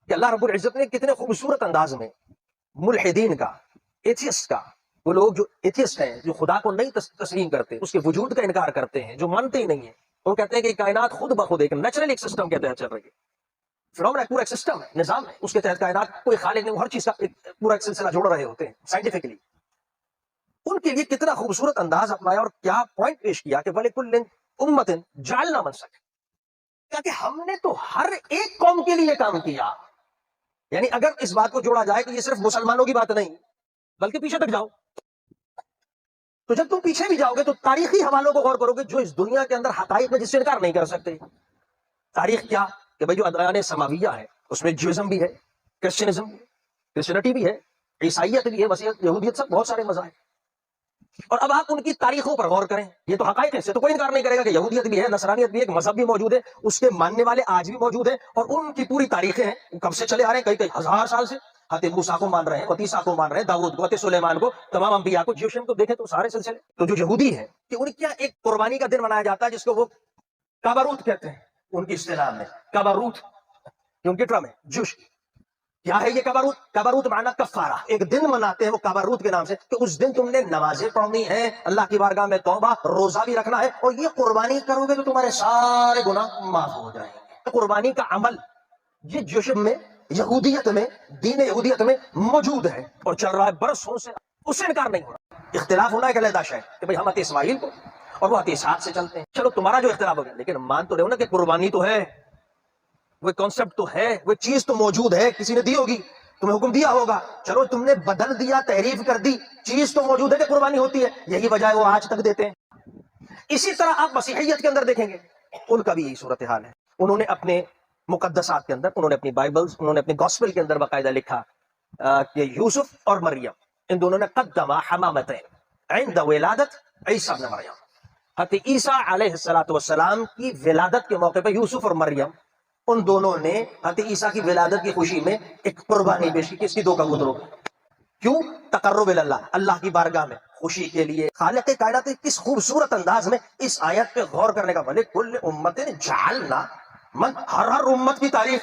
کہ اللہ رب العزت نے کتنے خوبصورت انداز میں ملحدین کا، ایتھیسٹ کا، وہ لوگ جو ایتھیسٹ ہیں، جو خدا کو نہیں تسلیم کرتے، اس کے وجود کا انکار کرتے ہیں، جو مانتے ہی نہیں ہیں، وہ کہتے ہیں کہ کائنات خود بخود ایک نیچرل ایک سسٹم کے تحت چل رہی ہے، فنومنا پورا ایک سسٹم ہے، نظام ہے، اس کے تحت کائنات کوئی خالق نہیں، وہ ہر چیز کا پورا ایک سلسلہ جوڑ رہے ہوتے ہیں سائنٹیفکلی. ان کے لیے کتنا خوبصورت انداز اپنایا اور کیا پوائنٹ پیش کیا کہ وَلِكُلٍّ أُمَّةٍ جَعَلْنَا مَنسَكًا، کہ ہم نے تو ہر ایک قوم کے لیے کام کیا. یعنی اگر اس بات کو جوڑا جائے کہ یہ صرف مسلمانوں کی بات نہیں بلکہ پیچھے تک جاؤ، تو جب تم پیچھے بھی جاؤ گے تو تاریخی حوالوں کو غور کرو گے جو اس دنیا کے اندر حقائق میں جس سے انکار نہیں کر سکتے. تاریخ کیا کہ بھئی جو ادیان سماویہ ہے اس میں جیوزم بھی ہے، کرسچنزم بھی ہے، کرسچنٹی بھی ہے، عیسائیت بھی ہے، مسیحیت، یہودیت، سب بہت سارے مذاہب. اور اب آپ ان کی تاریخوں پر غور کریں، یہ تو حقائق ہے، اس سے تو کوئی انکار نہیں کرے گا کہ یہودیت بھی ہے، نصرانیت بھی ہے، ایک مذہب بھی موجود ہے، اس کے ماننے والے آج بھی موجود ہیں، اور ان کی پوری تاریخیں ہیں، کب سے چلے آ رہے ہیں، کئی کئی ہزار سال سے. حضرت موسیٰ کو مان رہے ہیں، عیسیٰ کو مان رہے ہیں، داؤد کو، حضرت سلیمان کو، تمام انبیاء کو، جیوشن کو دیکھیں تو سارے سلسلے. تو جو یہودی ہے کہ ان کیا ایک قربانی کا دن منایا جاتا ہے جس کو وہ کباروت کہتے ہیں، ان کی اصطلاح میں کباروت، ان کی ٹرم ہے جوش. کیا ہے یہ کباروت؟ کباروت معنی کفارہ، ایک دن مناتے ہیں وہ کباروت کے نام سے کہ اس دن تم نے نمازیں پڑھنی ہیں، اللہ کی بارگاہ میں توبہ، روزہ بھی رکھنا ہے، اور یہ قربانی کرو گے تو تمہارے سارے گناہ معاف ہو جائیں گے. قربانی کا عمل یہ جوشم میں، یہودیت میں، دین یہودیت میں موجود ہے اور چل رہا ہے برسوں سے، اس سے انکار نہیں ہو رہا. اختلاف ہونا ایک علیحدہ شے کہ بھئی ہم حضرت اسماعیل کو اور وہ حضرت اسحاق سے چلتے ہیں، چلو تمہارا جو اختلاف ہو گیا، لیکن مان تو رہے ہو نا کہ قربانی تو ہے، وہ کانسیپٹ تو ہے، وہ چیز تو موجود ہے، کسی نے دی ہوگی، تمہیں حکم دیا ہوگا، چلو تم نے بدل دیا، تحریف کر دی، چیز تو موجود ہے کہ قربانی ہوتی ہے، یہی وجہ ہے وہ آج تک دیتے ہیں. اسی طرح آپ مسیحیت کے اندر دیکھیں گے، ان کا بھی یہی صورتحال ہے. انہوں نے اپنے مقدسات کے اندر، انہوں نے اپنی بائبلز، انہوں نے اپنی گاسپل کے اندر باقاعدہ لکھا کہ یوسف اور مریم ان دونوں نے قدما حمامتین عند ولادت عیسیٰ ابن مریم. حضرت عیسیٰ علیہ السلام کی ولادت کے موقع پہ یوسف اور مریم ان دونوں نے حضرت عیسیٰ کی ولادت کی خوشی میں ایک قربانی پیش کی. کس کی؟ 2 کبوتروں. کیوں؟ تقرب اللہ، اللہ کی بارگاہ میں خوشی کے لیے. خالق کائنات نے کس خوبصورت انداز میں اس آیت پہ غور کرنے کا وَلِكُلِّ أُمَّةٍ جَعَلْنَا مَنْ، ہر امت کی تاریخ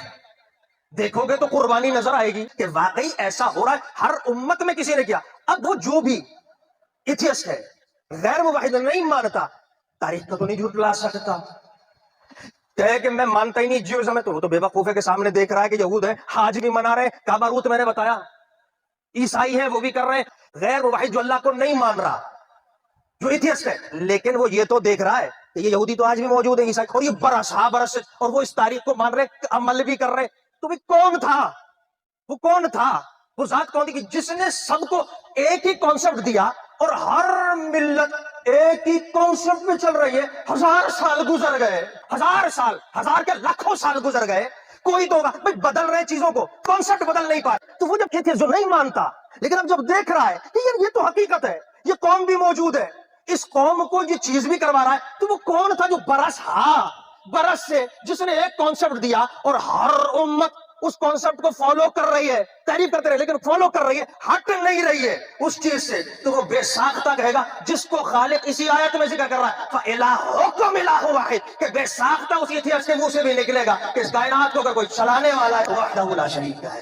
دیکھو گے تو قربانی نظر آئے گی کہ واقعی ایسا ہو رہا ہے، ہر امت میں کسی نے کیا. اب وہ جو بھی ایتھیسٹ ہے، غیر موحد نہیں مانتا، تاریخ کا تو نہیں جھوٹ لا سکتا. کہے کہ میں مانتا ہی نہیں جیوزم ہے، تو وہ تو بے وقوف ہے کہ سامنے دیکھ رہا ہے کہ یہود ہے، حاج بھی منا رہے ہیں، کعبہ روت میں نے بتایا، عیسائی ہے وہ بھی کر رہے ہیں. غیر موحد جو اللہ کو نہیں مان رہا، جو ایتھیسٹ ہے، لیکن وہ یہ تو دیکھ رہا ہے کہ یہ یہودی تو آج بھی موجود ہے، عیسائی، اور یہ برس ہا برس سے، اور وہ اس تاریخ کو مان رہے، عمل بھی کر رہے. تو وہ کون تھا؟ وہ کون تھا؟ وہ ذات کون تھی کہ جس نے سب کو ایک ہی کانسیپٹ دیا اور ہر ملت ایک ہی کانسیپٹ پہ چل رہی ہے؟ 1000 سال گزر گئے، 1000 سال، 1000 کے لاکھوں سال گزر گئے، کوئی تو ہوگا بدل رہے چیزوں کو، کانسیپٹ بدل نہیں پائے. تو وہ جب ایتھیسٹ جو نہیں مانتا، لیکن اب جب دیکھ رہا ہے کہ یہ تو حقیقت ہے، یہ قوم بھی موجود ہے، اس قوم کو یہ چیز بھی کروا رہا ہے، تو وہ کون تھا جو برس سے جس نے ایک کانسیپٹ دیا اور ہر امت اس کانسیپٹ کو فالو کر رہی ہے، تعریف کرتے رہے لیکن فالو کر رہی ہے، ہٹ نہیں رہی ہے اس چیز سے. تو وہ بے ساختہ کہے گا جس کو خالق اسی آیت میں ذکر کر رہا ہے فَإِلَٰهُكُمْ إِلَٰهٌ وَاحِدٌ، کہ بے ساختہ اس ایتھیسٹ کے منہ سے بھی نکلے گا کہ اس کائنات کو اگر کوئی چلانے والا ہے تو وحدہ لا شریک ہے.